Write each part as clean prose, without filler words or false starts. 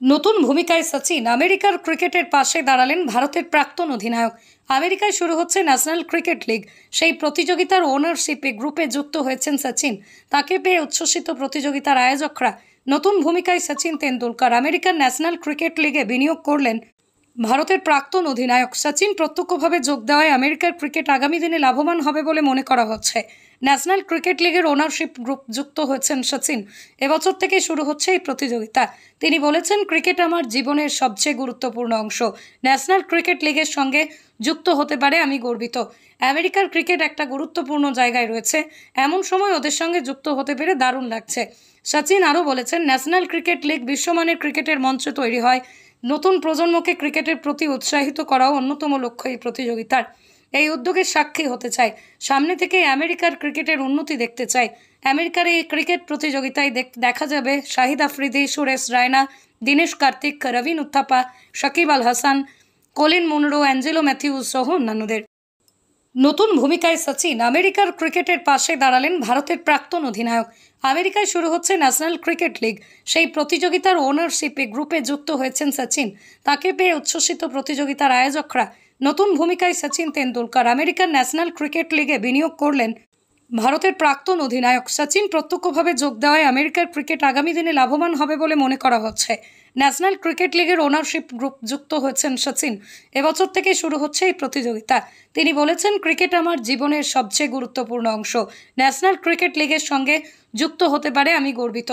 নতুন ভূমিকায় সচিন আমেরিকার ক্রিকেটের পাশে দাঁড়ালেন ভারতের প্রাক্তন অধিনায়ক। আমেরিকায় শুরু হচ্ছে ন্যাশনাল ক্রিকেট লিগ। সেই প্রতিযোগিতার ওনারশিপে গ্রুপে যুক্ত হয়েছেন সচিন। তাকে পেয়ে উচ্ছ্বসিত প্রতিযোগিতার আয়োজকরা। নতুন ভূমিকায় Sachin Tendulkar American national cricket লিগে বিনিয়োগ করলেন ভারতের প্রাক্তন অধিনায়ক। সচিন প্রত্যক্ষভাবে যোগ দেওয়ায় আমেরিকার ক্রিকেট আগামী দিনে লাভবান হবে বলে মনে করা হচ্ছে। ন্যাশনাল ক্রিকেট লিগের ওনারশিপ গ্রুপ যুক্ত হয়েছেন সচিন। এবছর থেকে শুরু হচ্ছে এই প্রতিযোগিতা। তিনি বলেছেন, ক্রিকেট আমার জীবনের সবচেয়ে গুরুত্বপূর্ণ অংশ। ন্যাশনাল ক্রিকেট লিগের সঙ্গে যুক্ত হতে পারে আমি গর্বিত। আমেরিকার ক্রিকেট একটা গুরুত্বপূর্ণ জায়গায় রয়েছে, এমন সময় ওদের সঙ্গে যুক্ত হতে পেরে দারুণ লাগছে। সচিন আরও বলেছেন, ন্যাশনাল ক্রিকেট লিগ বিশ্বমানের ক্রিকেটের মঞ্চ তৈরি হয়। নতুন প্রজন্মকে ক্রিকেটের প্রতি উৎসাহিত করাও অন্যতম লক্ষ্য এই প্রতিযোগিতার। এই উদ্যোগের সাক্ষী হতে চাই। সামনে থেকে আমেরিকার ক্রিকেটের উন্নতি দেখতে চাই। আমেরিকার এই ক্রিকেট প্রতিযোগিতায় দেখা যাবে শাহিদ আফ্রিদি, সুরেশ রায়না, দীনেশ কার্তিক, রবিন উত্থাপা, সাকিব আল হাসান, কলিন মুনরো, অ্যাঞ্জেলো ম্যাথিউস সহ অন্যান্যদের। নতুন ভূমিকায় সচিন আমেরিকার ক্রিকেটের পাশে দাঁড়ালেন ভারতের প্রাক্তন অধিনায়ক। আমেরিকায় শুরু হচ্ছে ন্যাশনাল ক্রিকেট লিগ। সেই প্রতিযোগিতার ওনারশিপে গ্রুপে যুক্ত হয়েছেন সচিন। তাকে পেয়ে উচ্ছ্বসিত প্রতিযোগিতার আয়োজকরা। নতুন ভূমিকায় Sachin Tendulkar American national cricket লিগে বিনিয়োগ করলেন ভারতের প্রাক্তন অধিনায়ক। সচিন প্রত্যক্ষভাবে যোগ দেওয়ায় আমেরিকার ক্রিকেট আগামী দিনে লাভবান হবে বলে মনে করা হচ্ছে। ন্যাশনাল ক্রিকেট লিগের ওনারশিপ গ্রুপ যুক্ত হয়েছেন সচিন। এবছর থেকে শুরু হচ্ছে এই প্রতিযোগিতা। তিনি বলেছেন, ক্রিকেট আমার জীবনের সবচেয়ে গুরুত্বপূর্ণ অংশ। ন্যাশনাল ক্রিকেট লিগের সঙ্গে যুক্ত হতে পারে আমি গর্বিত।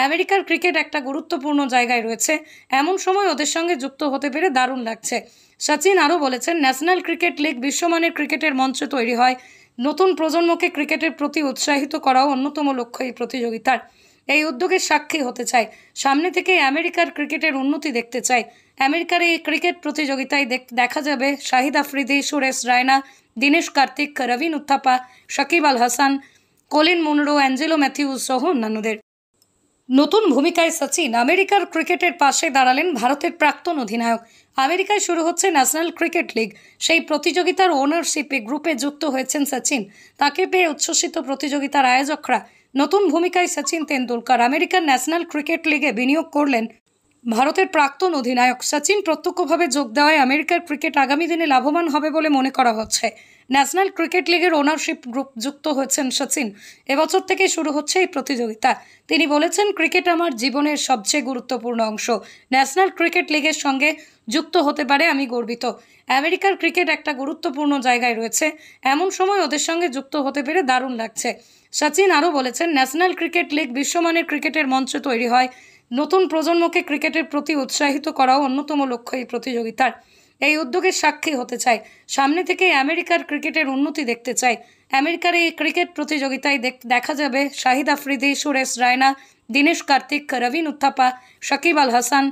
আমেরিকার ক্রিকেট একটা গুরুত্বপূর্ণ জায়গায় রয়েছে, এমন সময় ওদের সঙ্গে যুক্ত হতে পেরে দারুণ লাগছে। সচিন আরও বলেছেন, ন্যাশনাল ক্রিকেট লিগ বিশ্বমানের ক্রিকেটের মঞ্চ তৈরি হয়। নতুন প্রজন্মকে ক্রিকেটের প্রতি উৎসাহিত করাও অন্যতম লক্ষ্য এই প্রতিযোগিতার। এই উদ্যোগের সাক্ষী হতে চাই। সামনে থেকে আমেরিকার ক্রিকেটের উন্নতি দেখতে চাই। আমেরিকার এই ক্রিকেট প্রতিযোগিতায় দেখা যাবে শাহিদ আফ্রিদি, সুরেশ রায়না, দীনেশ কার্তিক, রবিন উত্থাপা, সাকিব আল হাসান, কলিন মুনরো, অ্যাঞ্জেলো ম্যাথিউস সহ অন্যান্যদের। নতুন ভূমিকায় সচিন আমেরিকার ক্রিকেটের পাশে দাঁড়ালেন ভারতের প্রাক্তন অধিনায়ক। আমেরিকায় শুরু হচ্ছে ন্যাশনাল ক্রিকেট লিগ। সেই প্রতিযোগিতার ওনারশিপে গ্রুপে যুক্ত হয়েছেন সচিন। তাকে পেয়ে উচ্ছ্বসিত প্রতিযোগিতার আয়োজকরা। নতুন ভূমিকায় Sachin Tendulkar American national cricket লিগে বিনিয়োগ করলেন ভারতের প্রাক্তন অধিনায়ক। সচিন প্রত্যক্ষভাবে যোগ দেওয়ায় আমেরিকার ক্রিকেট আগামী দিনে লাভবান হবে বলে মনে করা হচ্ছে। ন্যাশনাল ক্রিকেট লিগের ওনারশিপ গ্রুপ যুক্ত হয়েছেন সচিন। এবছর থেকে শুরু হচ্ছে এই প্রতিযোগিতা। তিনি বলেছেন, ক্রিকেট আমার জীবনের সবচেয়ে গুরুত্বপূর্ণ অংশ। ন্যাশনাল ক্রিকেট লিগের সঙ্গে যুক্ত হতে পারে আমি গর্বিত। আমেরিকার ক্রিকেট একটা গুরুত্বপূর্ণ জায়গায় রয়েছে, এমন সময় ওদের সঙ্গে যুক্ত হতে পেরে দারুণ লাগছে। সচিন আরও বলেছেন, ন্যাশনাল ক্রিকেট লিগ বিশ্বমানের ক্রিকেটের মঞ্চ তৈরি হয়। নতুন প্রজন্মকে ক্রিকেটের প্রতি উৎসাহিত করাও অন্যতম লক্ষ্য এই প্রতিযোগিতার। এই উদ্যোগের সাক্ষী হতে চাই। সামনে থেকে আমেরিকার ক্রিকেটের উন্নতি দেখতে চাই। আমেরিকার এই ক্রিকেট প্রতিযোগিতায় দেখা যাবে শাহিদ আফ্রিদি, সুরেশ রায়না, দীনেশ কার্তিক, রবিন উত্থাপা, সাকিব আল হাসান,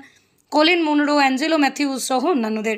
কলিন মুনরো, অ্যাঞ্জেলো ম্যাথিউস সহ অন্যান্যদের।